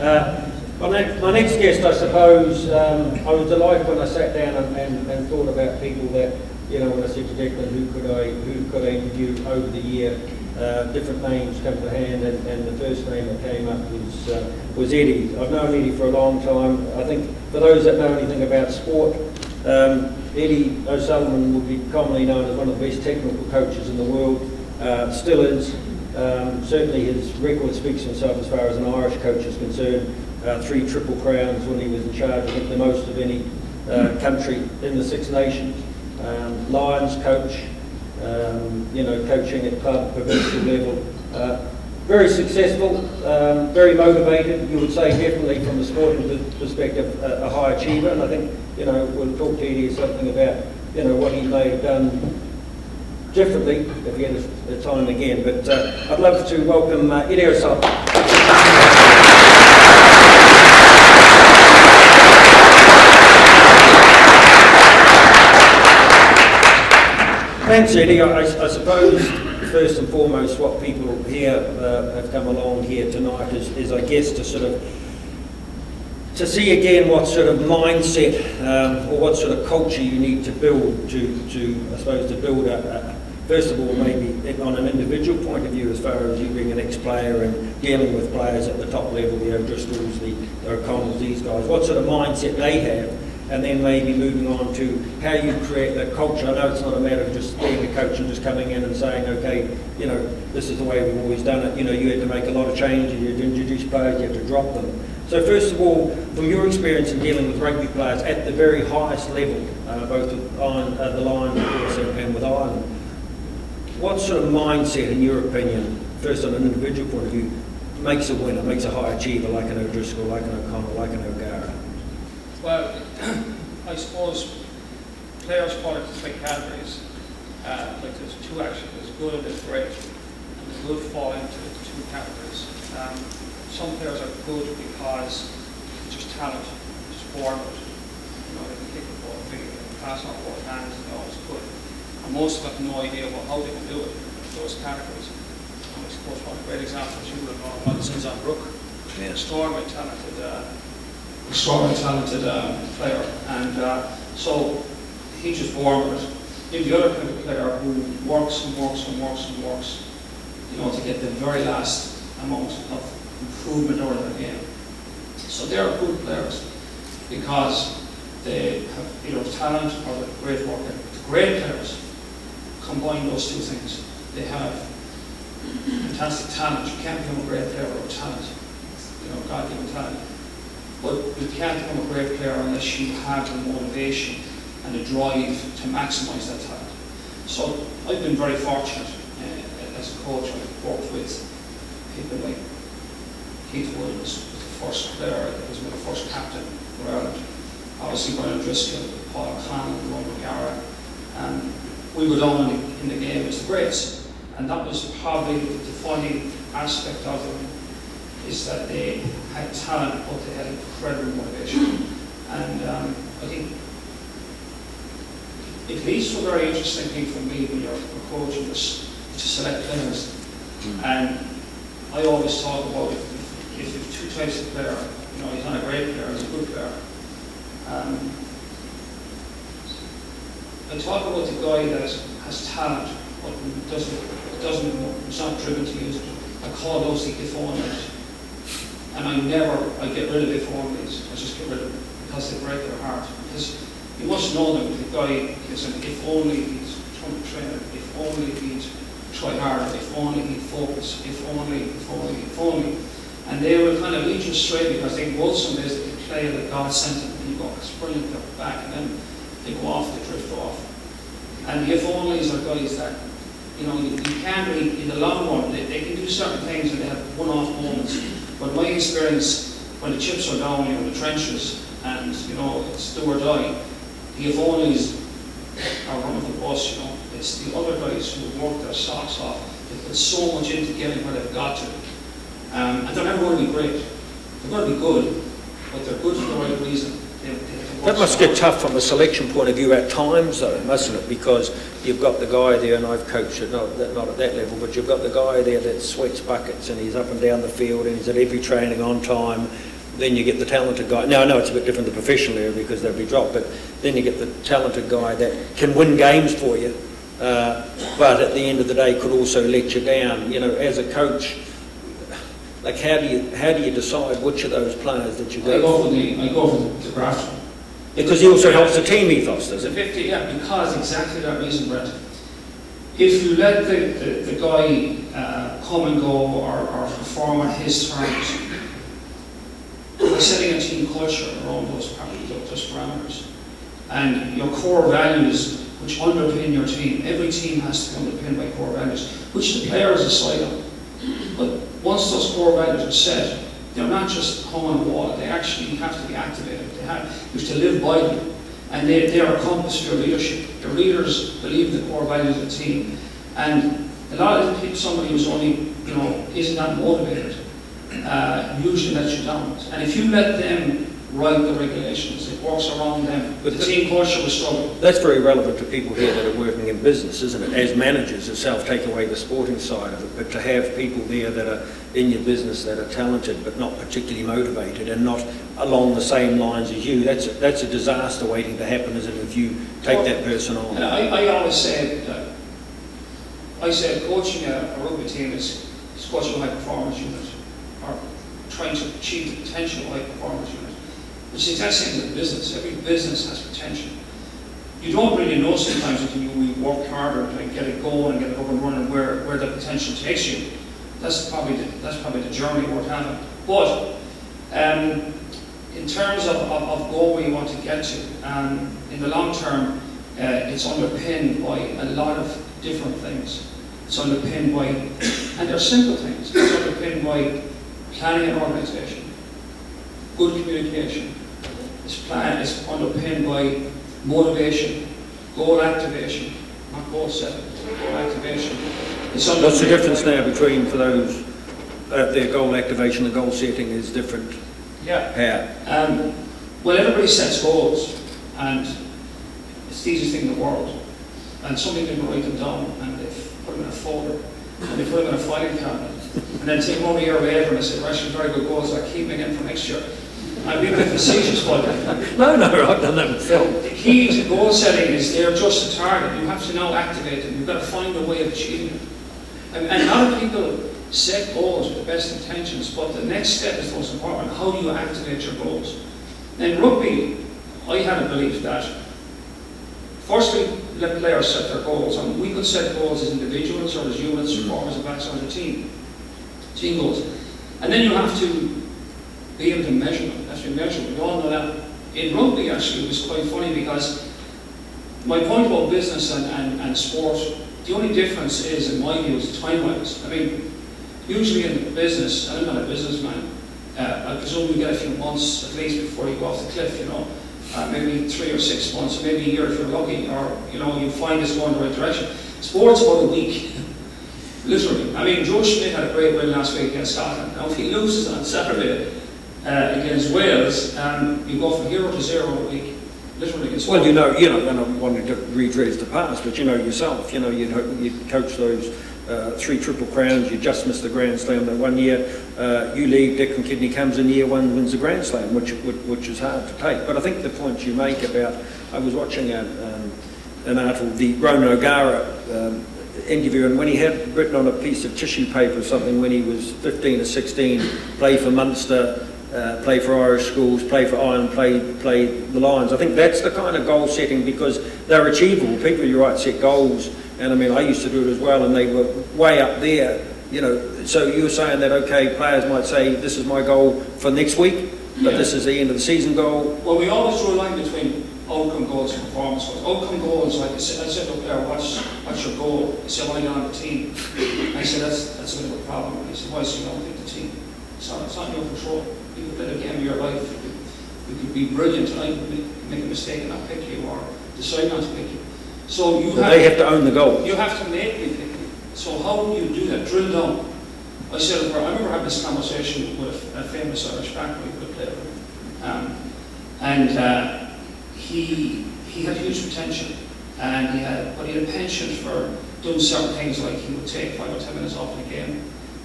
My next guest, I suppose, I was delighted when I sat down and thought about people that, when I said to Declan, who could I interview over the year, different names come to hand, and the first name that came up was Eddie. I've known Eddie for a long time. I think for those that know anything about sport, Eddie O'Sullivan would be commonly known as one of the best technical coaches in the world, still is. Certainly his record speaks for himself as far as an Irish coach is concerned. 3 Triple Crowns when he was in charge, I think the most of any country in the Six Nations. Lions coach, coaching at club, provincial level. Very successful, very motivated, you would say definitely from the sporting perspective, a high achiever. And I think, we'll talk to Eddie something about, what he may have done differently if he had the time again. But I'd love to welcome Eddie O'Sullivan. Thanks, Eddie. I suppose first and foremost what people here have come along here tonight is I guess to see again what sort of mindset or what sort of culture you need to build to build first of all maybe on an individual point of view as far as you being an ex-player and dealing with players at the top level, the O'Driscolls, the O'Connells, these guys, what sort of mindset they have. And then maybe moving on to how you create that culture. I know it's not a matter of just being a coach and just coming in and saying, okay, this is the way we've always done it. You had to make a lot of changes, you had to introduce players, you had to drop them. So first of all, from your experience in dealing with rugby players at the very highest level, both with the Lions of course and with Ireland, what sort of mindset, in your opinion, first on an individual point of view, makes a winner, makes a high achiever like an O'Driscoll, like an O'Connell, like an O'Gara? Well, I suppose players fall into 3 categories. Like there's 2 actually, there's good and there's great. And the good fall into 2 categories. Some players are good because just talent, just born with it. They can kick the ball, they can pass on both hands, and they're always good. And most of them have no idea how they can do it, those categories. And I suppose one great example is you would have known was Susan Brooke. Extraordinarily talented player, and so he just born with it. In the other kind of player who works and works and works and works, to get the very last amount of improvement over their game. So they're good players because they have either talent or they're great work. The great players combine those 2 things. They have fantastic talent. You can't become a great player without talent. God-given talent. But you can't become a great player unless you have the motivation and the drive to maximise that talent. So I've been very fortunate as a coach. I've worked with people like Keith Wood was the first player, was my first captain for Ireland. Obviously Brian O'Driscoll, Paul O'Connell, Roman O'Gara, and we were down in the game as the greats. And that was probably the defining aspect of them, is that they had talent, but they had incredible motivation. And I think it leads to a very interesting thing for me when you're coaching this, to select players. And I always talk about if you have 2 types of player, he's not a great player, he's a good player. I talk about the guy that has talent, but it's not driven to use it. I call those the if onlys. And I get rid of if onlys. I just get rid of them because they break their heart. Because you must know that the guy is an if only he's trying to train, if only he'd try harder, if only he'd focus, if only. And they will kind of lead you astray because they go some days they can play like God sent them, and you go, it's brilliant, they're back, and then they go off, they drift off. And the if onlys are guys that, you can't really, in the long run, they can do certain things and they have one-off moments. But my experience, when the chips are down, you're in the trenches, and it's do or die, the if onlys are one of the bus, It's the other guys who work their socks off. They put so much into getting where they've got to. And they're never going to be great. They're going to be good, but they're good for the right reason. That must get tough from a selection point of view at times, though, mustn't it? Because you've got the guy there, and I've coached it, not at that level, but you've got the guy there that sweats buckets, and he's up and down the field, and he's at every training on time. Then you get the talented guy. Now, I know it's a bit different the professional area because they'll be dropped, but then you get the talented guy that can win games for you, but at the end of the day could also let you down. You know, as a coach, like how do you decide which of those players that you go for? I go for the grafter. Because he also helps the team ethos, does it? Yeah, because exactly that reason, Brent. If you let the guy come and go or perform on his terms, by setting a team culture around those parameters, and your core values which underpin your team, every team has to be underpinned by core values, which the players decide on. But once those core values are set, they're not just hung on the wall, they actually have to be activated. You have to live by them, and they are a compass for your leadership. Your leaders believe in the core values of the team, and a lot of people, somebody who's only, isn't that motivated, usually lets you down. And if you let them write the regulations, it works around them. But the team culture will struggle. That's very relevant to people here that are working in business, isn't it? As managers itself, take away the sporting side of it, but to have people there that are in your business that are talented but not particularly motivated and not along the same lines as you, that's a disaster waiting to happen, isn't it, if you take that person on? And I always say that, coaching a rugby team is coaching a high performance unit, or trying to achieve the potential of a high performance unit. It's the exact same with business. Every business has potential. You don't really know sometimes until you work harder to get it going and get it up and running where the potential takes you. That's probably the journey worth having. But in terms of goal where you want to get to, in the long term, it's underpinned by a lot of different things. It's underpinned by, and they're simple things. It's underpinned by planning and organisation, good communication. It's underpinned by motivation, goal activation, not goal setting, goal activation. What's the difference now between, for those, their goal activation and goal setting is different? Yeah. How? Well, everybody sets goals, and it's the easiest thing in the world. And some people write them down, and they put them in a folder, and they put them in a filing cabinet, and then take them over a year later, and they say, well, actually, very good goals, I keep them again for next year. I've been a bit facetious, but no, I've done that myself. The key to goal setting is they're just a target. You have to now activate them. You've got to find a way of achieving it. And a lot of people set goals with the best intentions, but the next step is the most important. How do you activate your goals? In rugby, I had a belief that firstly, let players set their goals. And we could set goals as individuals or as units, forwards and backs, or as a team. Team goals. And then you have to be able to measure them. That's been measured. We all know that. In rugby, actually, it was quite funny because my point about business and sport, the only difference is, in my view, is time-wise. I mean, usually in business, I'm not a businessman, I presume you get a few months at least before you go off the cliff, maybe 3 or 6 months, or maybe a year if you're lucky, or you find it's going the right direction. Sport's about a week, literally. I mean, Joe Schmidt had a great win last week against Scotland. Now, if he loses on Saturday against Wales, you go from 0 to 0 in a week. Literally. Well, and I'm wanting to redress the past, but yourself, you'd coach those 3 Triple Crowns, you just missed the Grand Slam that one year, you leave, Dick and Kidney comes in year 1, wins the Grand Slam, which is hard to take. But I think the point you make about, I was watching an article, the Ronan O'Gara interview, and when he had written on a piece of tissue paper or something when he was 15 or 16, play for Munster, play for Irish schools, play for Ireland, play the Lions. I think that's the kind of goal setting, because they're achievable. People, you're right, set goals, and I mean, I used to do it as well, and they were way up there, So you were saying that, okay, players might say, this is my goal for next week, but this is the end of the season goal. Well, we always draw a line between outcome goals and performance goals. Outcome goals, like I said to a player, what's your goal? He said, well, I get on the team. I said, that's a bit of a problem. He said, why? So you don't pick the team. It's not in your control. You could play the game of your life. You could be brilliant tonight, make a mistake and not pick you, or decide not to pick you. So they have to own the goal. You have to make me pick you. So how do you do that? Drill down. I remember having this conversation with a famous Irish back when we could play with him. And he had huge potential, and but he had a penchant for doing certain things, like he would take 5 or 10 minutes off in a game,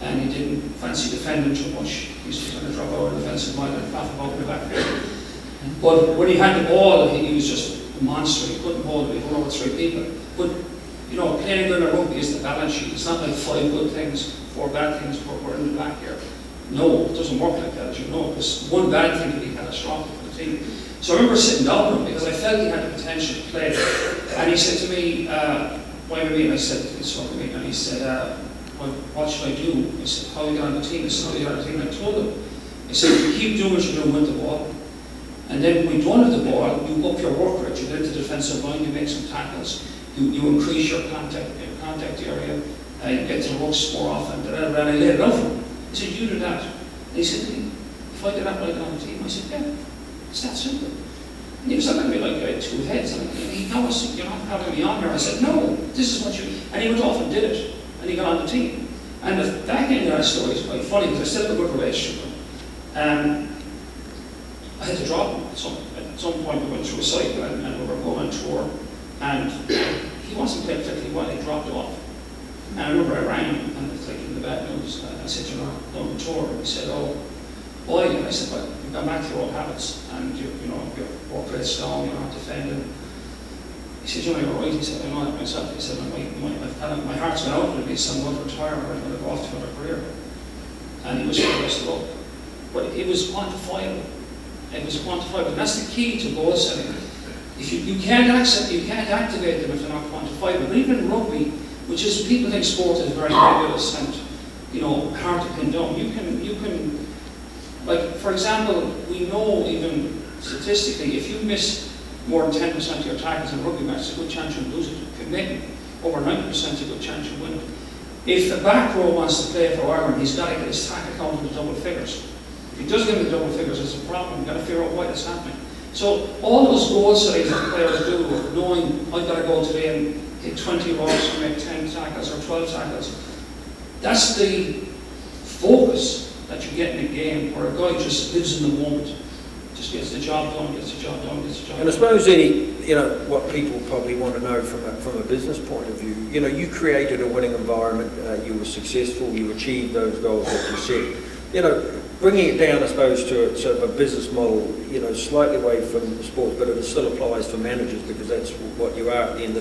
and he didn't fancy defending too much. He used to kind of drop over the defensive line and half about in the back there. But when he had the ball, he was just a monster. He couldn't hold it. He won over 3 people. But you know, playing good at rugby is the balance sheet. It's not like 5 good things, 4 bad things. We're in the black here. No, it doesn't work like that, as you know, because one bad thing could be catastrophic for the team. So I remember sitting down with him because I felt he had the potential to play. And he said to me, why me? And I said, it's not me. And he said, well, what should I do? I said, how do you get on the team? I said, how do you get on the team? And I told him. I said, you keep doing what you're doing with the ball. And then when you're done with the ball, you up your work rate. You get into the defensive line, you make some tackles, you increase your contact area, you get to the rucks more often. And I laid it out for him. I said, you do that. And he said, if I did that, would I get on the team? I said, yeah, it's that simple. And he was looking at me like I had 2 heads. And he knows, you're not having me on here. I said, no, this is what you... And he went off and did it. And he got on the team. And the back end of that story is quite funny, because I still have a good relationship with him. I had to drop him at some point. We went through a cycle and we were going on tour. And he wasn't playing particularly well. He dropped off. And I remember I rang him, and it's like in the bad news. I said, you're not on the tour. And he said, oh, boy. And I said, well, you've gone back to your old habits, and your work rate's down, you're not defending. He said, you know, you're right. He said, I know that myself. He said, my heart's gone out with me, so I'm going to retire, or I'm going to go off to another career. And he was supposed to go. But it was quantifiable. It was quantifiable. And that's the key to goal setting. If you can't activate them if they're not quantifiable. But even in rugby, which is, people think sport is very nebulous and, you know, hard to pin down. You can, like, for example, we know even statistically, if you miss more than 10% of your tackles in a rugby match, there's a good chance you'll lose it. If you make over 90%, a good chance you'll win it. If the back row wants to play for Ireland, he's got to get his tackle count into double figures. If he does get into double figures, it's a problem. You've got to figure out why that's happening. So all those goal settings that the players do, knowing I've got to go today and hit 20 balls or make 10 tackles or 12 tackles, that's the focus that you get in a game where a guy just lives in the moment, just gets the job done, gets the job done, gets the job done. And I suppose you know, what people probably want to know from a business point of view, you know, you created a winning environment, you were successful, you achieved those goals that you set. You know, bringing it down, I suppose, to a sort of a business model, you know, slightly away from sports, but it still applies for managers because that's what you are at the end of the day.